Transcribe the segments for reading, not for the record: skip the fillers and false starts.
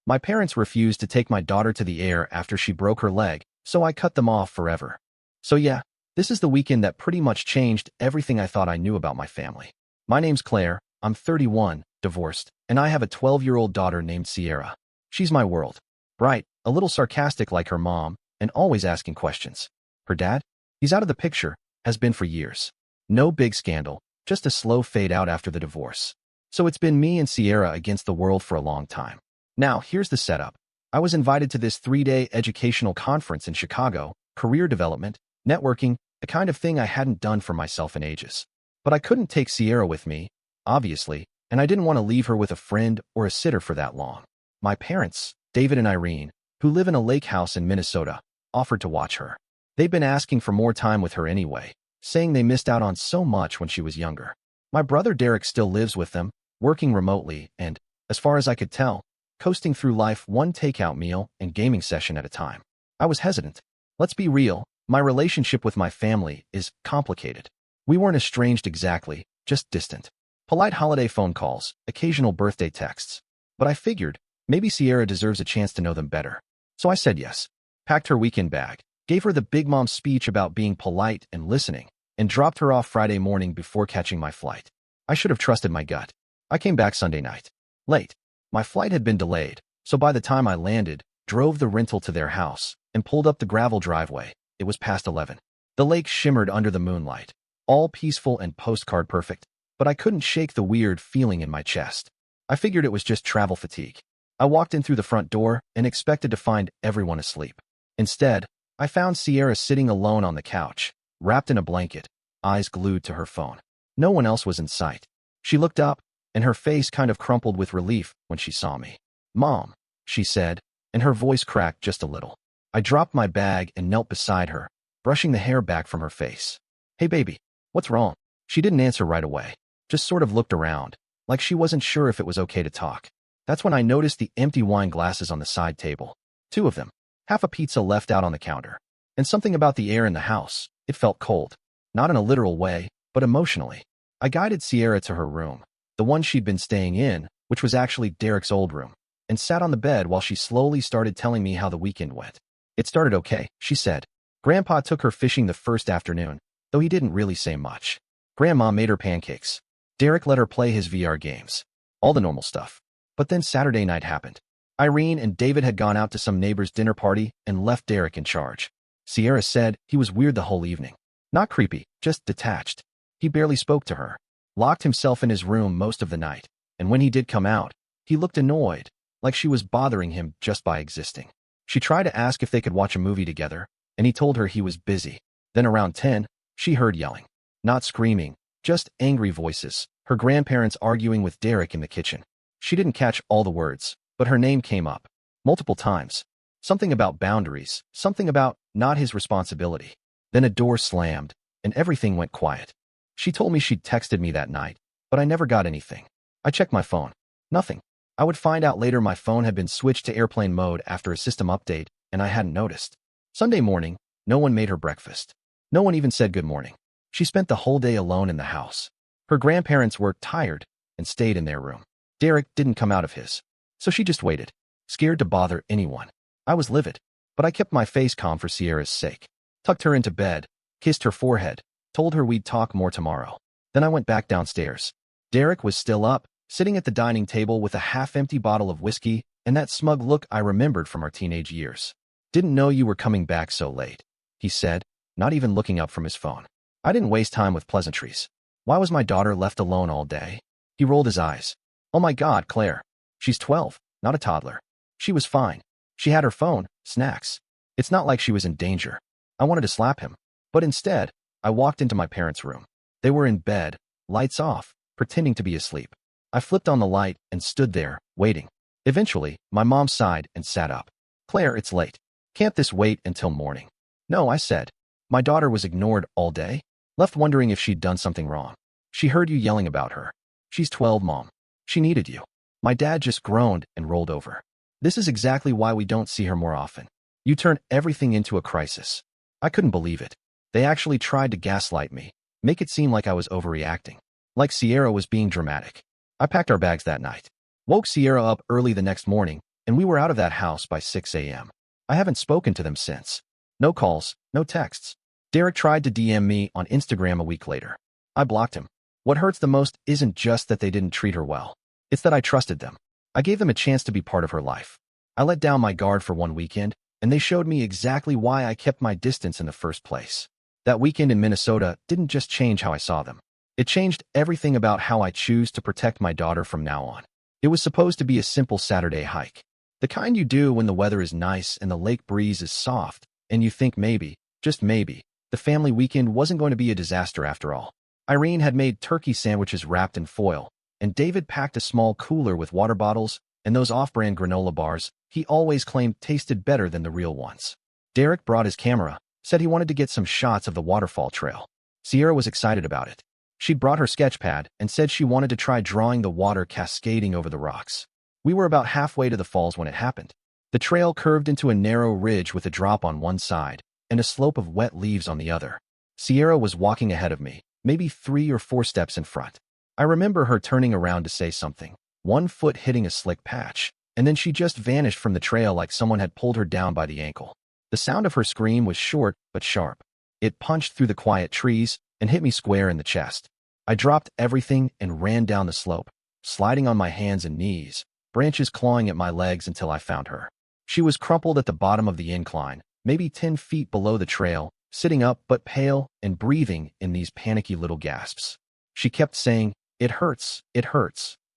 My parents refused to take my daughter to the air after she broke her leg, so I cut them off forever. So yeah, this is the weekend that pretty much changed everything I thought I knew about my family. My name's Claire, I'm 31, divorced, and I have a 12-year-old daughter named Sierra. She's my world. Bright, a little sarcastic like her mom, and always asking questions. Her dad? He's out of the picture, has been for years. No big scandal, just a slow fade out after the divorce. So it's been me and Sierra against the world for a long time. Now, here's the setup. I was invited to this 3-day educational conference in Chicago, career development, networking, the kind of thing I hadn't done for myself in ages. But I couldn't take Sierra with me, obviously, and I didn't want to leave her with a friend or a sitter for that long. My parents, David and Irene, who live in a lake house in Minnesota, offered to watch her. They've been asking for more time with her anyway, saying they missed out on so much when she was younger. My brother Derek still lives with them, working remotely and, as far as I could tell, coasting through life one takeout meal and gaming session at a time. I was hesitant. Let's be real, my relationship with my family is complicated. We weren't estranged exactly, just distant. Polite holiday phone calls, occasional birthday texts. But I figured, maybe Sierra deserves a chance to know them better. So I said yes. Packed her weekend bag, gave her the big mom speech about being polite and listening, and dropped her off Friday morning before catching my flight. I should have trusted my gut. I came back Sunday night. Late. My flight had been delayed, so by the time I landed, drove the rental to their house, and pulled up the gravel driveway, it was past 11. The lake shimmered under the moonlight, all peaceful and postcard perfect, but I couldn't shake the weird feeling in my chest. I figured it was just travel fatigue. I walked in through the front door and expected to find everyone asleep. Instead, I found Sierra sitting alone on the couch, wrapped in a blanket, eyes glued to her phone. No one else was in sight. She looked up, and her face kind of crumpled with relief when she saw me. "Mom," she said, and her voice cracked just a little. I dropped my bag and knelt beside her, brushing the hair back from her face. "Hey baby, what's wrong?" She didn't answer right away, just sort of looked around, like she wasn't sure if it was okay to talk. That's when I noticed the empty wine glasses on the side table. 2 of them, half a pizza left out on the counter. And something about the air in the house, it felt cold. Not in a literal way, but emotionally. I guided Sierra to her room, the one she'd been staying in, which was actually Derek's old room, and sat on the bed while she slowly started telling me how the weekend went. "It started okay," she said. "Grandpa took her fishing the first afternoon, though he didn't really say much. Grandma made her pancakes. Derek let her play his VR games. All the normal stuff. But then Saturday night happened. Irene and David had gone out to some neighbor's dinner party and left Derek in charge. Sierra said he was weird the whole evening. Not creepy, just detached. He barely spoke to her. Locked himself in his room most of the night, and when he did come out, he looked annoyed, like she was bothering him just by existing. She tried to ask if they could watch a movie together, and he told her he was busy. Then around 10, she heard yelling. Not screaming, just angry voices, her grandparents arguing with Derek in the kitchen. She didn't catch all the words, but her name came up. Multiple times. Something about boundaries, something about not his responsibility. Then a door slammed, and everything went quiet. She told me she'd texted me that night, but I never got anything. I checked my phone. Nothing. I would find out later my phone had been switched to airplane mode after a system update, and I hadn't noticed. Sunday morning, no one made her breakfast. No one even said good morning. She spent the whole day alone in the house. Her grandparents were tired and stayed in their room. Derek didn't come out of his. So she just waited, scared to bother anyone. I was livid, but I kept my face calm for Sierra's sake. Tucked her into bed, kissed her forehead, told her we'd talk more tomorrow. Then I went back downstairs. Derek was still up, sitting at the dining table with a half-empty bottle of whiskey and that smug look I remembered from our teenage years. "Didn't know you were coming back so late," he said, not even looking up from his phone. I didn't waste time with pleasantries. Why was my daughter left alone all day? He rolled his eyes. "Oh my God, Claire. She's 12, not a toddler. She was fine. She had her phone, snacks. It's not like she was in danger." I wanted to slap him, but instead, I walked into my parents' room. They were in bed, lights off, pretending to be asleep. I flipped on the light and stood there, waiting. Eventually, my mom sighed and sat up. "Claire, it's late. Can't this wait until morning?" "No," I said. "My daughter was ignored all day, left wondering if she'd done something wrong. She heard you yelling about her. She's 12, Mom. She needed you." My dad just groaned and rolled over. "This is exactly why we don't see her more often. You turn everything into a crisis." I couldn't believe it. They actually tried to gaslight me, make it seem like I was overreacting, like Sierra was being dramatic. I packed our bags that night. Woke Sierra up early the next morning, and we were out of that house by 6 a.m. I haven't spoken to them since. No calls, no texts. Derek tried to DM me on Instagram a week later. I blocked him. What hurts the most isn't just that they didn't treat her well. It's that I trusted them. I gave them a chance to be part of her life. I let down my guard for one weekend, and they showed me exactly why I kept my distance in the first place. That weekend in Minnesota didn't just change how I saw them. It changed everything about how I choose to protect my daughter from now on. It was supposed to be a simple Saturday hike. The kind you do when the weather is nice and the lake breeze is soft, and you think maybe, just maybe, the family weekend wasn't going to be a disaster after all. Irene had made turkey sandwiches wrapped in foil, and David packed a small cooler with water bottles and those off-brand granola bars he always claimed tasted better than the real ones. Derek brought his camera, said he wanted to get some shots of the waterfall trail. Sierra was excited about it. She'd brought her sketch pad and said she wanted to try drawing the water cascading over the rocks. We were about halfway to the falls when it happened. The trail curved into a narrow ridge with a drop on one side and a slope of wet leaves on the other. Sierra was walking ahead of me, maybe 3 or 4 steps in front. I remember her turning around to say something, one foot hitting a slick patch, and then she just vanished from the trail like someone had pulled her down by the ankle. The sound of her scream was short but sharp. It punched through the quiet trees and hit me square in the chest. I dropped everything and ran down the slope, sliding on my hands and knees, branches clawing at my legs until I found her. She was crumpled at the bottom of the incline, maybe 10 feet below the trail, sitting up but pale and breathing in these panicky little gasps. She kept saying, "It hurts,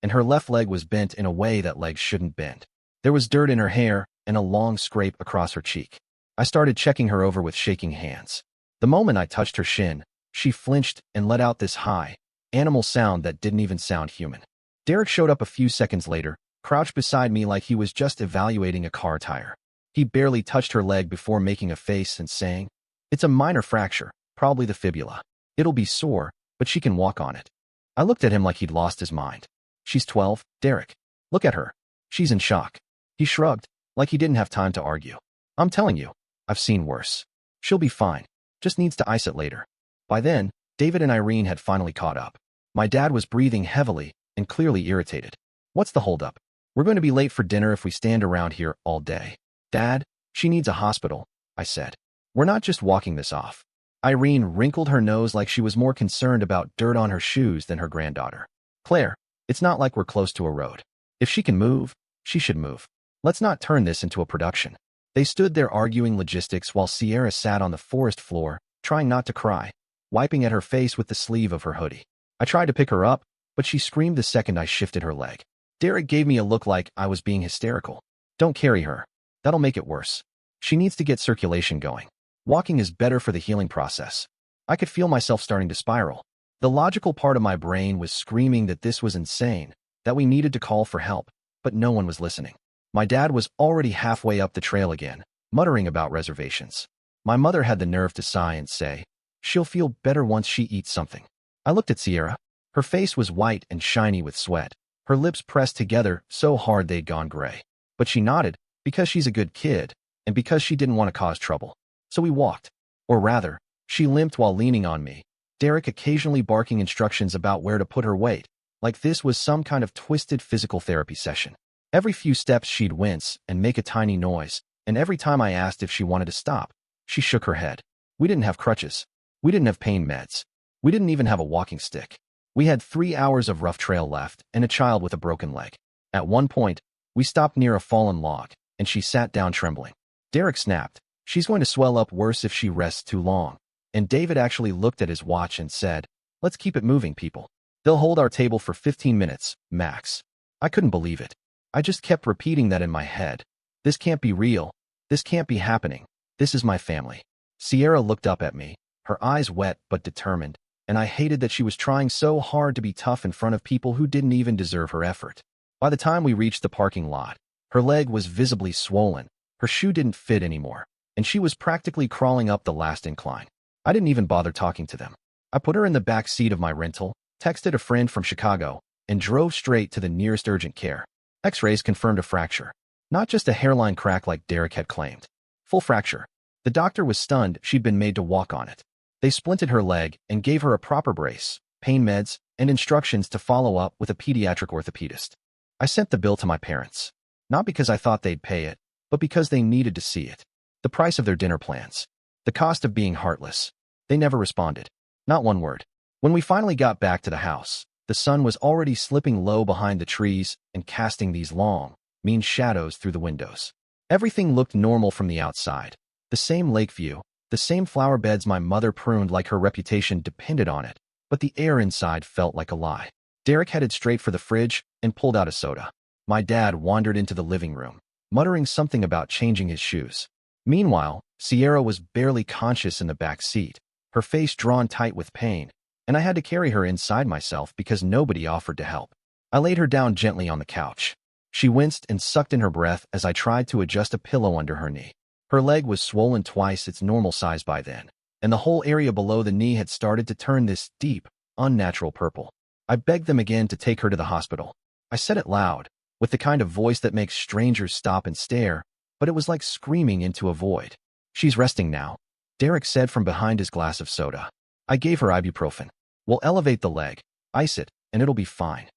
and her left leg was bent in a way that legs shouldn't bend. There was dirt in her hair and a long scrape across her cheek. I started checking her over with shaking hands. The moment I touched her shin, she flinched and let out this high, animal sound that didn't even sound human. Derek showed up a few seconds later, crouched beside me like he was just evaluating a car tire. He barely touched her leg before making a face and saying, "It's a minor fracture, probably the fibula. It'll be sore, but she can walk on it." I looked at him like he'd lost his mind. "She's 12, Derek. Look at her. She's in shock." He shrugged, like he didn't have time to argue. "I'm telling you, I've seen worse. She'll be fine. Just needs to ice it later." By then, David and Irene had finally caught up. My dad was breathing heavily and clearly irritated. "What's the holdup? We're going to be late for dinner if we stand around here all day." "Dad, she needs a hospital," I said. "We're not just walking this off." Irene wrinkled her nose like she was more concerned about dirt on her shoes than her granddaughter. "Claire, it's not like we're close to a road. If she can move, she should move. Let's not turn this into a production." They stood there arguing logistics while Sierra sat on the forest floor, trying not to cry, wiping at her face with the sleeve of her hoodie. I tried to pick her up, but she screamed the second I shifted her leg. Derek gave me a look like I was being hysterical. "Don't carry her. That'll make it worse. She needs to get circulation going. Walking is better for the healing process." I could feel myself starting to spiral. The logical part of my brain was screaming that this was insane, that we needed to call for help, but no one was listening. My dad was already halfway up the trail again, muttering about reservations. My mother had the nerve to sigh and say, "She'll feel better once she eats something." I looked at Sierra. Her face was white and shiny with sweat, her lips pressed together so hard they'd gone gray. But she nodded, because she's a good kid, and because she didn't want to cause trouble. So we walked. Or rather, she limped while leaning on me, Derek occasionally barking instructions about where to put her weight, like this was some kind of twisted physical therapy session. Every few steps she'd wince and make a tiny noise, and every time I asked if she wanted to stop, she shook her head. We didn't have crutches. We didn't have pain meds. We didn't even have a walking stick. We had 3 hours of rough trail left and a child with a broken leg. At one point, we stopped near a fallen log, and she sat down trembling. Derek snapped, "She's going to swell up worse if she rests too long." And David actually looked at his watch and said, "Let's keep it moving, people. They'll hold our table for 15 minutes, max." I couldn't believe it. I just kept repeating that in my head. This can't be real. This can't be happening. This is my family. Sierra looked up at me, her eyes wet but determined, and I hated that she was trying so hard to be tough in front of people who didn't even deserve her effort. By the time we reached the parking lot, her leg was visibly swollen, her shoe didn't fit anymore, and she was practically crawling up the last incline. I didn't even bother talking to them. I put her in the back seat of my rental, texted a friend from Chicago, and drove straight to the nearest urgent care. X-rays confirmed a fracture. Not just a hairline crack like Derek had claimed. Full fracture. The doctor was stunned she'd been made to walk on it. They splinted her leg and gave her a proper brace, pain meds, and instructions to follow up with a pediatric orthopedist. I sent the bill to my parents. Not because I thought they'd pay it, but because they needed to see it. The price of their dinner plans. The cost of being heartless. They never responded. Not one word. When we finally got back to the house, the sun was already slipping low behind the trees and casting these long, mean shadows through the windows. Everything looked normal from the outside. The same lake view, the same flower beds my mother pruned like her reputation depended on it, but the air inside felt like a lie. Derek headed straight for the fridge and pulled out a soda. My dad wandered into the living room, muttering something about changing his shoes. Meanwhile, Sierra was barely conscious in the back seat, her face drawn tight with pain, and I had to carry her inside myself because nobody offered to help. I laid her down gently on the couch. She winced and sucked in her breath as I tried to adjust a pillow under her knee. Her leg was swollen twice its normal size by then, and the whole area below the knee had started to turn this deep, unnatural purple. I begged them again to take her to the hospital. I said it loud, with the kind of voice that makes strangers stop and stare, but it was like screaming into a void. She's resting now, Derek said from behind his glass of soda. I gave her ibuprofen. We'll elevate the leg, ice it, and it'll be fine.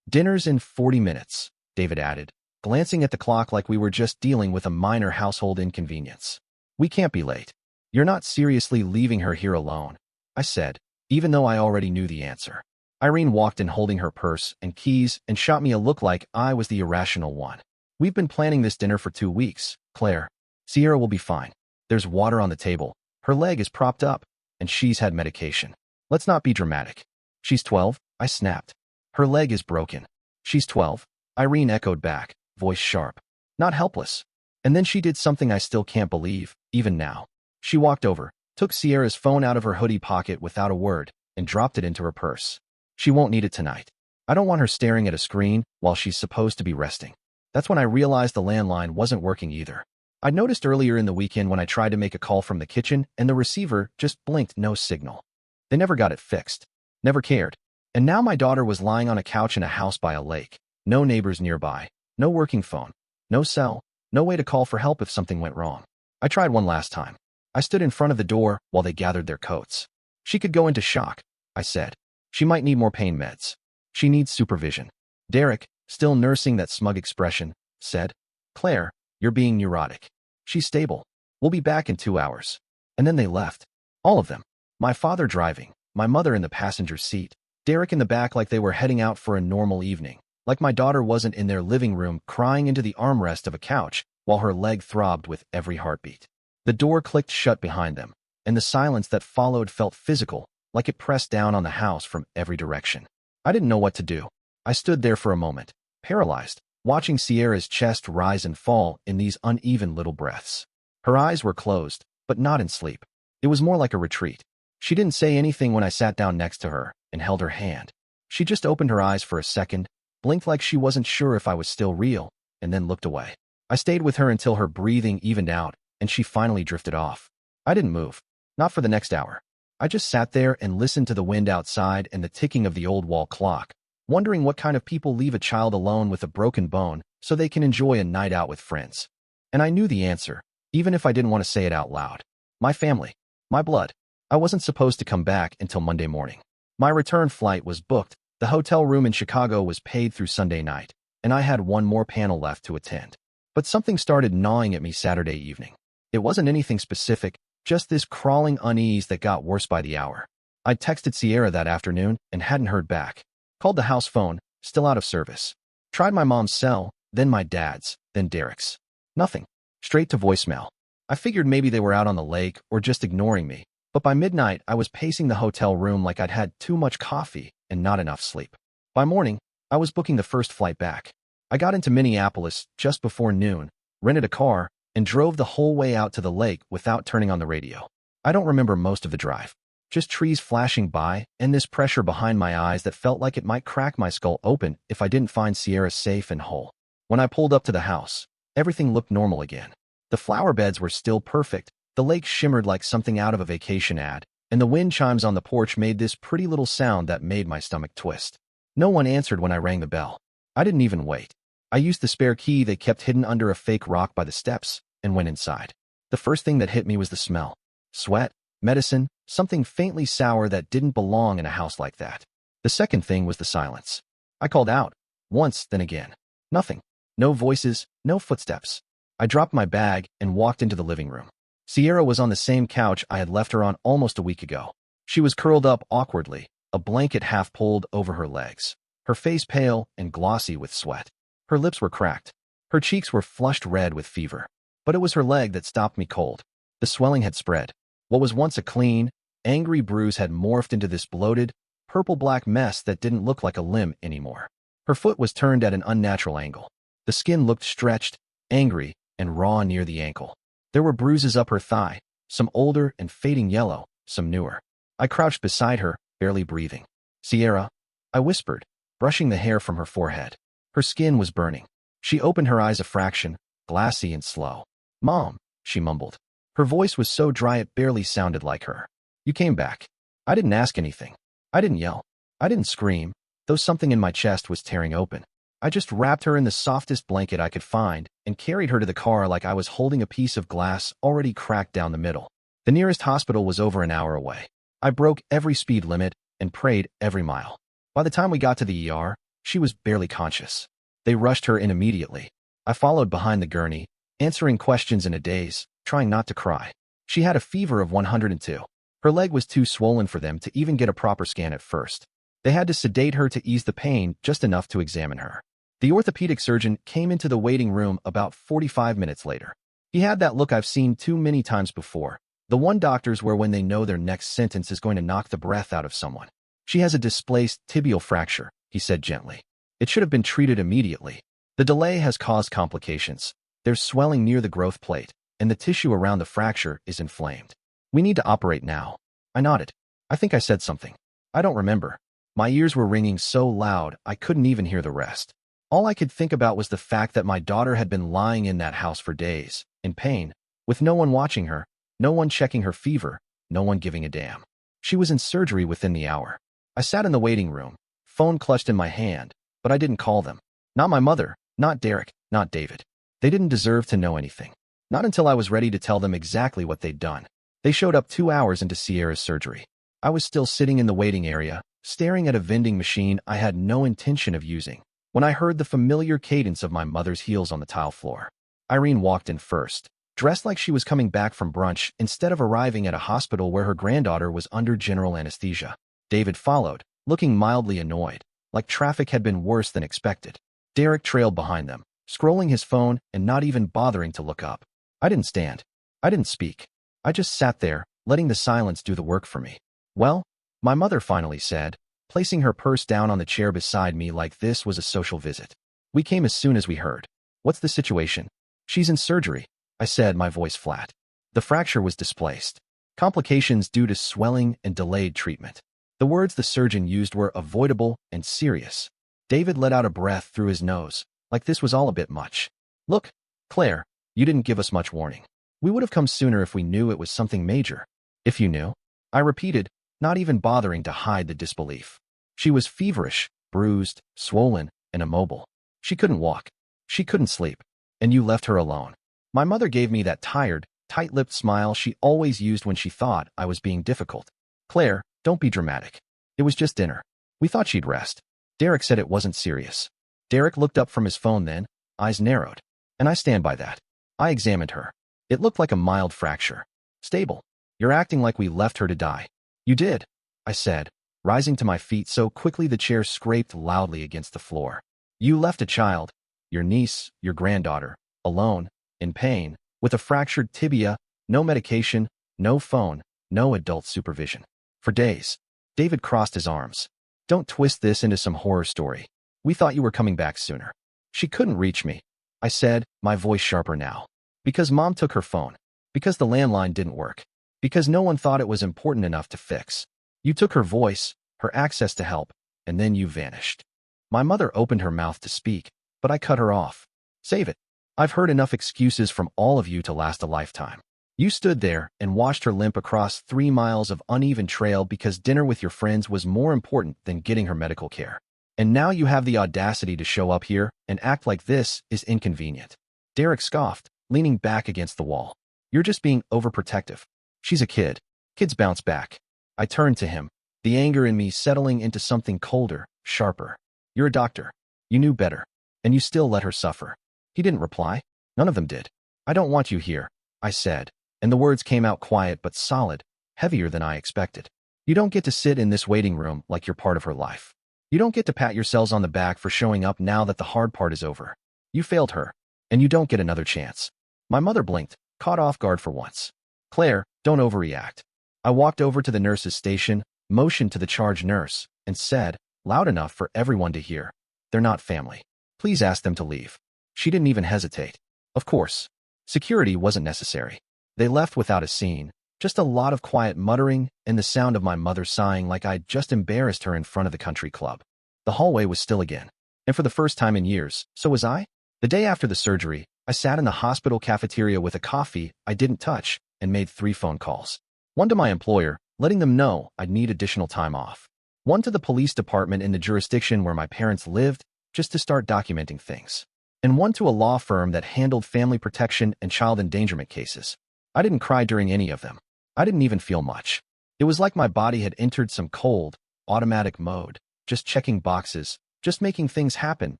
Dinner's in 40 minutes, David added, glancing at the clock like we were just dealing with a minor household inconvenience. We can't be late. You're not seriously leaving her here alone, I said, even though I already knew the answer. Irene walked in holding her purse and keys and shot me a look like I was the irrational one. We've been planning this dinner for 2 weeks, Claire. Sierra will be fine. There's water on the table. Her leg is propped up, and she's had medication. Let's not be dramatic. She's 12, I snapped. Her leg is broken. She's 12, Irene echoed back, voice sharp. Not helpless. And then she did something I still can't believe, even now. She walked over, took Sierra's phone out of her hoodie pocket without a word, and dropped it into her purse. She won't need it tonight. I don't want her staring at a screen while she's supposed to be resting. That's when I realized the landline wasn't working either. I'd noticed earlier in the weekend when I tried to make a call from the kitchen and the receiver just blinked no signal. They never got it fixed. Never cared. And now my daughter was lying on a couch in a house by a lake. No neighbors nearby. No working phone. No cell. No way to call for help if something went wrong. I tried one last time. I stood in front of the door while they gathered their coats. She could go into shock, I said. She might need more pain meds. She needs supervision. Derek, still nursing that smug expression, said, Claire, you're being neurotic. She's stable. We'll be back in 2 hours. And then they left. All of them. My father driving, my mother in the passenger seat, Derek in the back like they were heading out for a normal evening, like my daughter wasn't in their living room crying into the armrest of a couch while her leg throbbed with every heartbeat. The door clicked shut behind them, and the silence that followed felt physical, like it pressed down on the house from every direction. I didn't know what to do. I stood there for a moment, paralyzed, watching Sierra's chest rise and fall in these uneven little breaths. Her eyes were closed, but not in sleep. It was more like a retreat. She didn't say anything when I sat down next to her and held her hand. She just opened her eyes for a second, blinked like she wasn't sure if I was still real, and then looked away. I stayed with her until her breathing evened out and she finally drifted off. I didn't move. Not for the next hour. I just sat there and listened to the wind outside and the ticking of the old wall clock, wondering what kind of people leave a child alone with a broken bone so they can enjoy a night out with friends. And I knew the answer, even if I didn't want to say it out loud. My family. My blood. I wasn't supposed to come back until Monday morning. My return flight was booked, the hotel room in Chicago was paid through Sunday night, and I had one more panel left to attend. But something started gnawing at me Saturday evening. It wasn't anything specific, just this crawling unease that got worse by the hour. I'd texted Sierra that afternoon and hadn't heard back. Called the house phone, still out of service. Tried my mom's cell, then my dad's, then Derek's. Nothing. Straight to voicemail. I figured maybe they were out on the lake or just ignoring me, but by midnight I was pacing the hotel room like I'd had too much coffee and not enough sleep. By morning, I was booking the first flight back. I got into Minneapolis just before noon, rented a car, and drove the whole way out to the lake without turning on the radio. I don't remember most of the drive. Just trees flashing by and this pressure behind my eyes that felt like it might crack my skull open if I didn't find Sierra safe and whole. When I pulled up to the house, everything looked normal again. The flower beds were still perfect, the lake shimmered like something out of a vacation ad, and the wind chimes on the porch made this pretty little sound that made my stomach twist. No one answered when I rang the bell. I didn't even wait. I used the spare key they kept hidden under a fake rock by the steps and went inside. The first thing that hit me was the smell. Sweat, medicine, something faintly sour that didn't belong in a house like that. The second thing was the silence. I called out. Once, then again. Nothing. No voices, no footsteps. I dropped my bag and walked into the living room. Sierra was on the same couch I had left her on almost a week ago. She was curled up awkwardly, a blanket half pulled over her legs, her face pale and glossy with sweat. Her lips were cracked. Her cheeks were flushed red with fever. But it was her leg that stopped me cold. The swelling had spread. What was once a clean, angry bruise had morphed into this bloated, purple-black mess that didn't look like a limb anymore. Her foot was turned at an unnatural angle. The skin looked stretched, angry, and raw near the ankle. There were bruises up her thigh, some older and fading yellow, some newer. I crouched beside her, barely breathing. "Sierra," I whispered, brushing the hair from her forehead. Her skin was burning. She opened her eyes a fraction, glassy and slow. "Mom," she mumbled. Her voice was so dry it barely sounded like her. "You came back." I didn't ask anything. I didn't yell. I didn't scream, though something in my chest was tearing open. I just wrapped her in the softest blanket I could find and carried her to the car like I was holding a piece of glass already cracked down the middle. The nearest hospital was over an hour away. I broke every speed limit and prayed every mile. By the time we got to the ER, she was barely conscious. They rushed her in immediately. I followed behind the gurney, answering questions in a daze, trying not to cry. She had a fever of 102. Her leg was too swollen for them to even get a proper scan at first. They had to sedate her to ease the pain just enough to examine her. The orthopedic surgeon came into the waiting room about 45 minutes later. He had that look I've seen too many times before, the one doctors wear when they know their next sentence is going to knock the breath out of someone. "She has a displaced tibial fracture," he said gently. "It should have been treated immediately. The delay has caused complications. There's swelling near the growth plate, and the tissue around the fracture is inflamed. We need to operate now." I nodded. I think I said something. I don't remember. My ears were ringing so loud I couldn't even hear the rest. All I could think about was the fact that my daughter had been lying in that house for days, in pain, with no one watching her, no one checking her fever, no one giving a damn. She was in surgery within the hour. I sat in the waiting room, phone clutched in my hand, but I didn't call them. Not my mother, not Derek, not David. They didn't deserve to know anything. Not until I was ready to tell them exactly what they'd done. They showed up 2 hours into Sierra's surgery. I was still sitting in the waiting area, staring at a vending machine I had no intention of using, when I heard the familiar cadence of my mother's heels on the tile floor. Irene walked in first, dressed like she was coming back from brunch instead of arriving at a hospital where her granddaughter was under general anesthesia. David followed, looking mildly annoyed, like traffic had been worse than expected. Derek trailed behind them, scrolling his phone and not even bothering to look up. I didn't stand. I didn't speak. I just sat there, letting the silence do the work for me. "Well," my mother finally said, placing her purse down on the chair beside me like this was a social visit. "We came as soon as we heard. What's the situation?" "She's in surgery," I said, my voice flat. The fracture was displaced. Complications due to swelling and delayed treatment. The words the surgeon used were avoidable and serious. David let out a breath through his nose, like this was all a bit much. "Look, Claire, you didn't give us much warning. We would have come sooner if we knew it was something major." "If you knew?" I repeated, not even bothering to hide the disbelief. She was feverish, bruised, swollen, and immobile. She couldn't walk. She couldn't sleep. "And you left her alone." My mother gave me that tired, tight-lipped smile she always used when she thought I was being difficult. "Claire, don't be dramatic. It was just dinner. We thought she'd rest." Derek said it wasn't serious. Derek looked up from his phone then, eyes narrowed. And I stand by that. I examined her. It looked like a mild fracture. Stable. "You're acting like we left her to die." "You did," I said, rising to my feet so quickly the chair scraped loudly against the floor. "You left a child, your niece, your granddaughter, alone, in pain, with a fractured tibia, no medication, no phone, no adult supervision. For days." David crossed his arms. "Don't twist this into some horror story. We thought you were coming back sooner." "She couldn't reach me," I said, my voice sharper now. "Because Mom took her phone. Because the landline didn't work. Because no one thought it was important enough to fix. You took her voice, her access to help, and then you vanished." My mother opened her mouth to speak, but I cut her off. "Save it. I've heard enough excuses from all of you to last a lifetime. You stood there and watched her limp across 3 miles of uneven trail because dinner with your friends was more important than getting her medical care. And now you have the audacity to show up here and act like this is inconvenient." Derek scoffed, leaning back against the wall. "You're just being overprotective. She's a kid. Kids bounce back." I turned to him, the anger in me settling into something colder, sharper. "You're a doctor. You knew better. And you still let her suffer. He didn't reply. None of them did. I don't want you here, I said, and the words came out quiet but solid, heavier than I expected. You don't get to sit in this waiting room like you're part of her life. You don't get to pat yourselves on the back for showing up now that the hard part is over. You failed her, and you don't get another chance. My mother blinked, caught off guard for once. Claire, don't overreact. I walked over to the nurse's station, motioned to the charge nurse, and said, loud enough for everyone to hear, they're not family. Please ask them to leave. She didn't even hesitate. Of course. Security wasn't necessary. They left without a scene, just a lot of quiet muttering and the sound of my mother sighing like I'd just embarrassed her in front of the country club. The hallway was still again, and for the first time in years, so was I. The day after the surgery, I sat in the hospital cafeteria with a coffee I didn't touch and made 3 phone calls. One to my employer, letting them know I'd need additional time off. One to the police department in the jurisdiction where my parents lived, just to start documenting things. And one to a law firm that handled family protection and child endangerment cases. I didn't cry during any of them. I didn't even feel much. It was like my body had entered some cold, automatic mode, just checking boxes, just making things happen,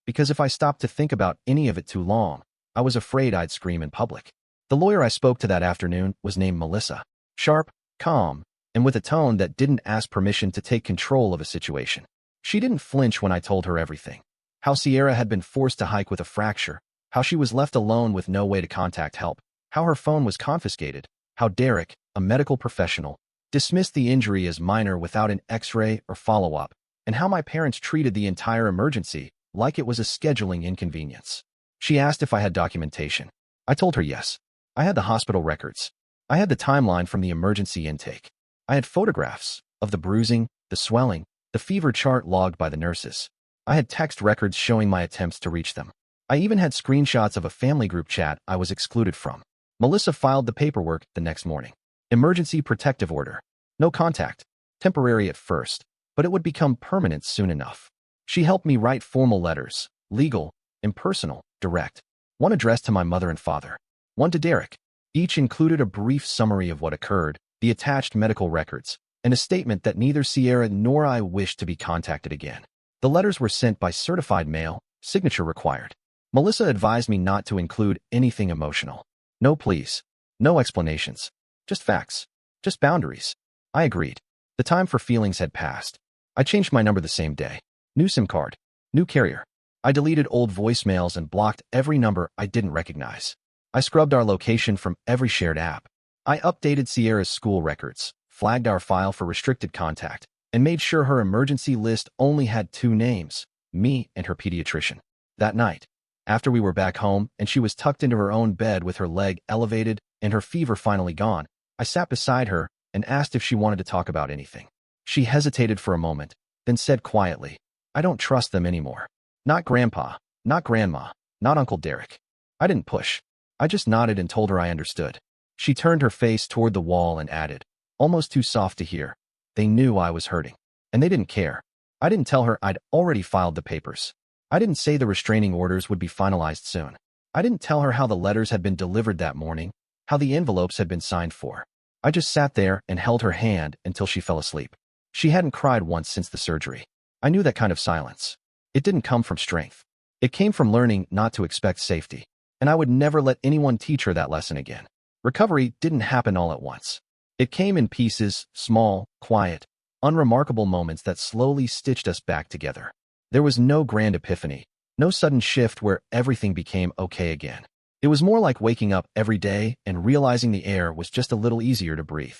because if I stopped to think about any of it too long, I was afraid I'd scream in public. The lawyer I spoke to that afternoon was named Melissa. Sharp, calm, and with a tone that didn't ask permission to take control of a situation. She didn't flinch when I told her everything. How Sierra had been forced to hike with a fracture, how she was left alone with no way to contact help, how her phone was confiscated, how Derek, a medical professional, dismissed the injury as minor without an x-ray or follow-up, and how my parents treated the entire emergency like it was a scheduling inconvenience. She asked if I had documentation. I told her yes. I had the hospital records. I had the timeline from the emergency intake. I had photographs of the bruising, the swelling, the fever chart logged by the nurses. I had text records showing my attempts to reach them. I even had screenshots of a family group chat I was excluded from. Melissa filed the paperwork the next morning. Emergency protective order. No contact. Temporary at first, but it would become permanent soon enough. She helped me write formal letters, legal, impersonal, direct. One addressed to my mother and father. One to Derek. Each included a brief summary of what occurred, the attached medical records, and a statement that neither Sierra nor I wished to be contacted again. The letters were sent by certified mail, signature required. Melissa advised me not to include anything emotional. No pleas. No explanations. Just facts. Just boundaries. I agreed. The time for feelings had passed. I changed my number the same day. New SIM card. New carrier. I deleted old voicemails and blocked every number I didn't recognize. I scrubbed our location from every shared app. I updated Sierra's school records, flagged our file for restricted contact, and made sure her emergency list only had 2 names, me and her pediatrician. That night, after we were back home and she was tucked into her own bed with her leg elevated and her fever finally gone, I sat beside her and asked if she wanted to talk about anything. She hesitated for a moment, then said quietly, I don't trust them anymore. Not Grandpa, not Grandma, not Uncle Derek. I didn't push. I just nodded and told her I understood. She turned her face toward the wall and added, almost too soft to hear, they knew I was hurting, and they didn't care. I didn't tell her I'd already filed the papers. I didn't say the restraining orders would be finalized soon. I didn't tell her how the letters had been delivered that morning, how the envelopes had been signed for. I just sat there and held her hand until she fell asleep. She hadn't cried once since the surgery. I knew that kind of silence. It didn't come from strength. It came from learning not to expect safety. And I would never let anyone teach her that lesson again. Recovery didn't happen all at once. It came in pieces, small, quiet, unremarkable moments that slowly stitched us back together. There was no grand epiphany, no sudden shift where everything became okay again. It was more like waking up every day and realizing the air was just a little easier to breathe.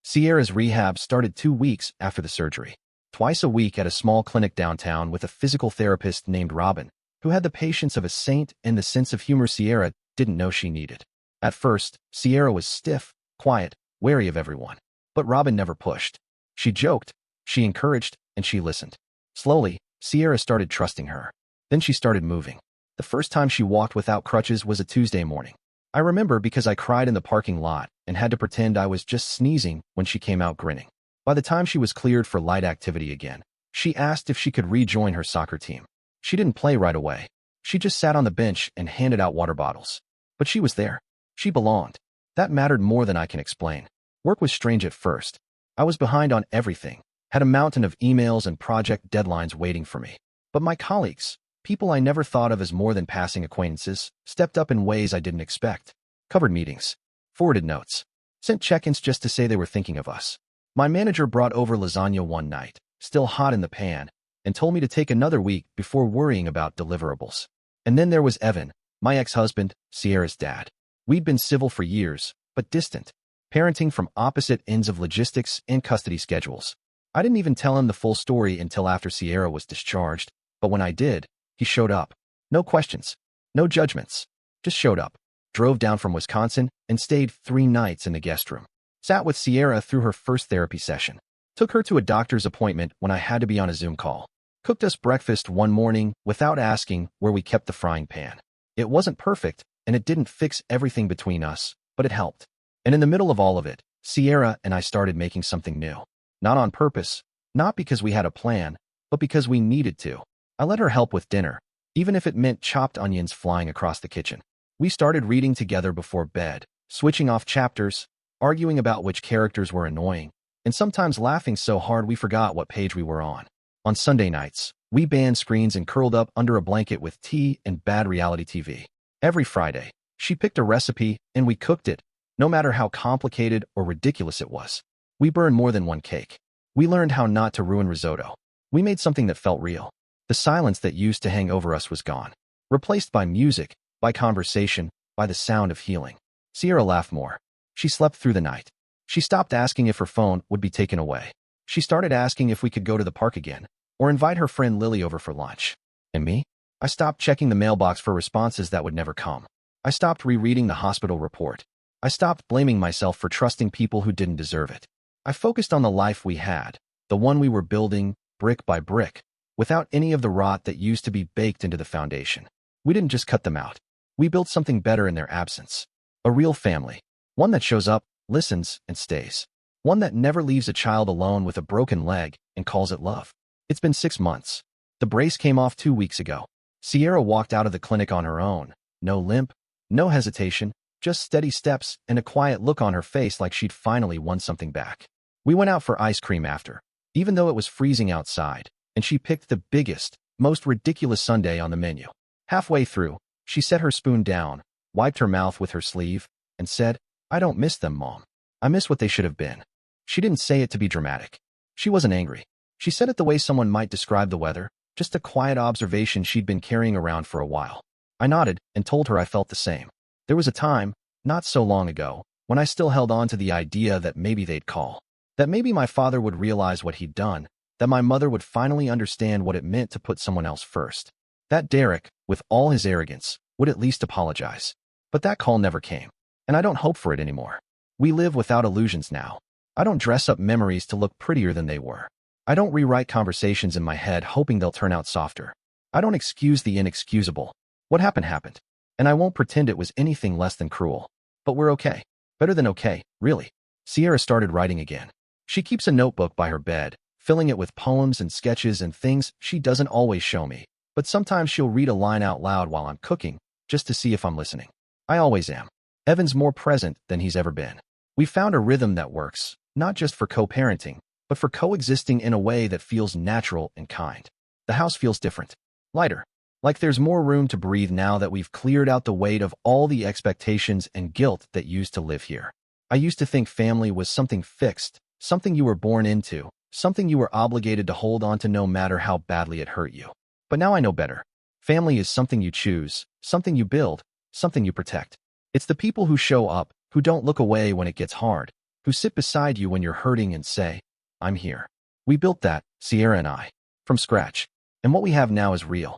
Sierra's rehab started 2 weeks after the surgery. Twice a week at a small clinic downtown with a physical therapist named Robin, who had the patience of a saint and the sense of humor Sierra didn't know she needed. At first, Sierra was stiff, quiet, wary of everyone. But Robin never pushed. She joked, she encouraged, and she listened. Slowly, Sierra started trusting her. Then she started moving. The first time she walked without crutches was a Tuesday morning. I remember because I cried in the parking lot and had to pretend I was just sneezing when she came out grinning. By the time she was cleared for light activity again, she asked if she could rejoin her soccer team. She didn't play right away. She just sat on the bench and handed out water bottles. But she was there. She belonged. That mattered more than I can explain. Work was strange at first. I was behind on everything, had a mountain of emails and project deadlines waiting for me. But my colleagues, People I never thought of as more than passing acquaintances stepped up in ways I didn't expect. Covered meetings, forwarded notes, sent check-ins just to say they were thinking of us. My manager brought over lasagna one night, still hot in the pan, and told me to take another week before worrying about deliverables. And then there was Evan, my ex-husband, Sierra's dad. We'd been civil for years, but distant, parenting from opposite ends of logistics and custody schedules. I didn't even tell him the full story until after Sierra was discharged, but when I did, he showed up. No questions, no judgments, just showed up. Drove down from Wisconsin and stayed 3 nights in the guest room. Sat with Sierra through her first therapy session. Took her to a doctor's appointment when I had to be on a Zoom call. Cooked us breakfast one morning without asking where we kept the frying pan. It wasn't perfect, and it didn't fix everything between us, but it helped. And in the middle of all of it, Sierra and I started making something new. Not on purpose, not because we had a plan, but because we needed to. I let her help with dinner, even if it meant chopped onions flying across the kitchen. We started reading together before bed, switching off chapters, arguing about which characters were annoying, and sometimes laughing so hard we forgot what page we were on. On Sunday nights, we banned screens and curled up under a blanket with tea and bad reality TV. Every Friday, she picked a recipe and we cooked it, no matter how complicated or ridiculous it was. We burned more than one cake. We learned how not to ruin risotto. We made something that felt real. The silence that used to hang over us was gone, replaced by music, by conversation, by the sound of healing. Sierra laughed more. She slept through the night. She stopped asking if her phone would be taken away. She started asking if we could go to the park again, or invite her friend Lily over for lunch. And me? I stopped checking the mailbox for responses that would never come. I stopped rereading the hospital report. I stopped blaming myself for trusting people who didn't deserve it. I focused on the life we had, the one we were building, brick by brick, without any of the rot that used to be baked into the foundation. We didn't just cut them out. We built something better in their absence. A real family. One that shows up, listens, and stays. One that never leaves a child alone with a broken leg and calls it love. It's been 6 months. The brace came off 2 weeks ago. Sierra walked out of the clinic on her own. No limp, no hesitation, just steady steps and a quiet look on her face like she'd finally won something back. We went out for ice cream after, even though it was freezing outside, and she picked the biggest, most ridiculous sundae on the menu. Halfway through, she set her spoon down, wiped her mouth with her sleeve, and said, "I don't miss them, Mom. I miss what they should have been." She didn't say it to be dramatic. She wasn't angry. She said it the way someone might describe the weather, just a quiet observation she'd been carrying around for a while. I nodded and told her I felt the same. There was a time, not so long ago, when I still held on to the idea that maybe they'd call. That maybe my father would realize what he'd done, that my mother would finally understand what it meant to put someone else first. That Derek, with all his arrogance, would at least apologize. But that call never came, and I don't hope for it anymore. We live without illusions now. I don't dress up memories to look prettier than they were. I don't rewrite conversations in my head hoping they'll turn out softer. I don't excuse the inexcusable. What happened happened, and I won't pretend it was anything less than cruel. But we're okay. Better than okay, really. Sierra started writing again. She keeps a notebook by her bed, filling it with poems and sketches and things she doesn't always show me, but sometimes she'll read a line out loud while I'm cooking, just to see if I'm listening. I always am. Evan's more present than he's ever been. We found a rhythm that works, not just for co-parenting, but for coexisting in a way that feels natural and kind. The house feels different, lighter, like there's more room to breathe now that we've cleared out the weight of all the expectations and guilt that used to live here. I used to think family was something fixed, something you were born into, something you were obligated to hold on to no matter how badly it hurt you. But now I know better. Family is something you choose, something you build, something you protect. It's the people who show up, who don't look away when it gets hard, who sit beside you when you're hurting and say, "I'm here." We built that, Sierra and I, from scratch. And what we have now is real.